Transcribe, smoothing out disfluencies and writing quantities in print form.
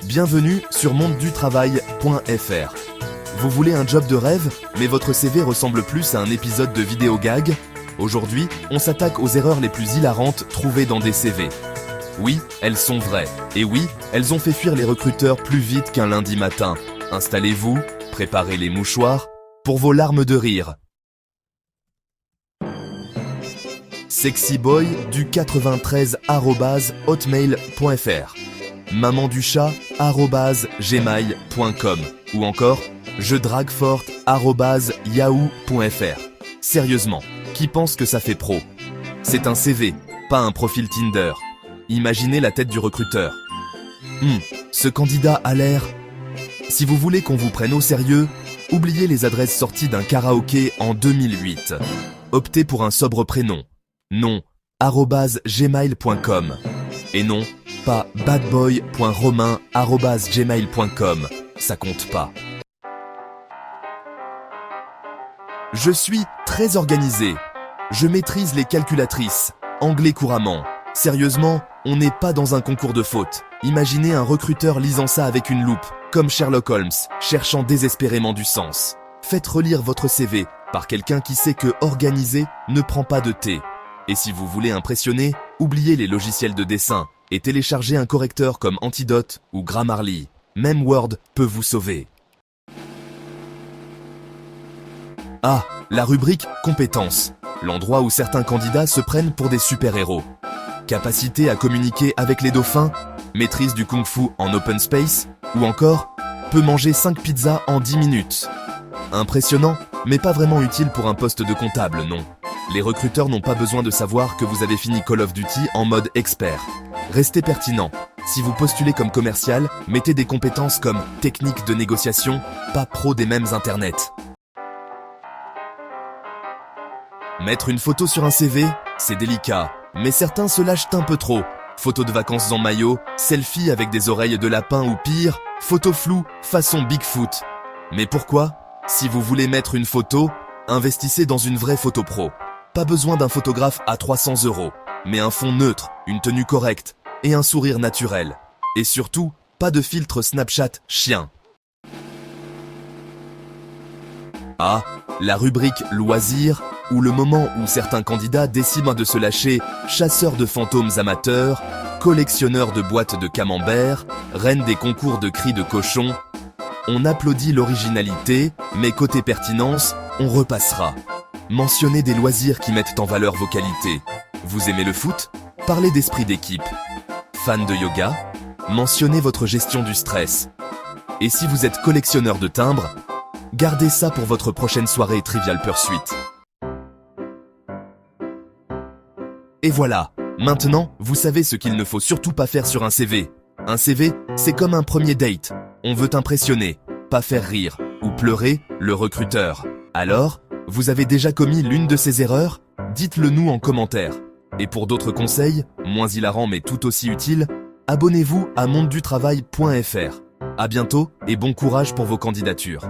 Bienvenue sur mondedutravail.fr. Vous voulez un job de rêve, mais votre CV ressemble plus à un épisode de vidéo gag? Aujourd'hui, on s'attaque aux erreurs les plus hilarantes trouvées dans des CV. Oui, elles sont vraies. Et oui, elles ont fait fuir les recruteurs plus vite qu'un lundi matin. Installez-vous, préparez les mouchoirs pour vos larmes de rire. Sexyboy du 93@hotmail.fr, mamanduchat@gmail.com ou encore jedraguefort@yahoo.fr. Sérieusement, qui pense que ça fait pro? C'est un CV, pas un profil Tinder. Imaginez la tête du recruteur. Ce candidat a l'air... Si vous voulez qu'on vous prenne au sérieux, oubliez les adresses sorties d'un karaoké en 2008. Optez pour un sobre prénom. Non, @gmail.com. Et non, pas badboy.romain@gmail.com. Ça compte pas. Je suis très organisé. Je maîtrise les calculatrices, anglais couramment. Sérieusement, on n'est pas dans un concours de fautes. Imaginez un recruteur lisant ça avec une loupe, comme Sherlock Holmes, cherchant désespérément du sens. Faites relire votre CV par quelqu'un qui sait que organisé ne prend pas de thé. Et si vous voulez impressionner, oubliez les logiciels de dessin et téléchargez un correcteur comme Antidote ou Grammarly. Même Word peut vous sauver. Ah, la rubrique compétences, l'endroit où certains candidats se prennent pour des super-héros. Capacité à communiquer avec les dauphins, maîtrise du kung-fu en open space, ou encore peut manger 5 pizzas en 10 minutes. Impressionnant, mais pas vraiment utile pour un poste de comptable, non. Les recruteurs n'ont pas besoin de savoir que vous avez fini Call of Duty en mode expert. Restez pertinent. Si vous postulez comme commercial, mettez des compétences comme technique de négociation, pas pro des mêmes internet. Mettre une photo sur un CV, c'est délicat, mais certains se lâchent un peu trop. Photo de vacances en maillot, selfie avec des oreilles de lapin ou pire, photo floue façon Bigfoot. Mais pourquoi? Si vous voulez mettre une photo, investissez dans une vraie photo pro. Pas besoin d'un photographe à 300 €, mais un fond neutre, une tenue correcte et un sourire naturel. Et surtout, pas de filtre Snapchat chien. Ah, la rubrique loisirs, ou le moment où certains candidats décident de se lâcher chasseurs de fantômes amateurs, collectionneurs de boîtes de camembert, reine des concours de cris de cochon. On applaudit l'originalité, mais côté pertinence, on repassera. Mentionnez des loisirs qui mettent en valeur vos qualités. Vous aimez le foot? Parlez d'esprit d'équipe. Fan de yoga? Mentionnez votre gestion du stress. Et si vous êtes collectionneur de timbres, gardez ça pour votre prochaine soirée Trivial Pursuit. Et voilà, maintenant, vous savez ce qu'il ne faut surtout pas faire sur un CV. Un CV, c'est comme un premier date. On veut impressionner, pas faire rire ou pleurer le recruteur. Alors, vous avez déjà commis l'une de ces erreurs? Dites-le nous en commentaire. Et pour d'autres conseils, moins hilarants mais tout aussi utiles, abonnez-vous à mondedutravail.fr. À bientôt et bon courage pour vos candidatures.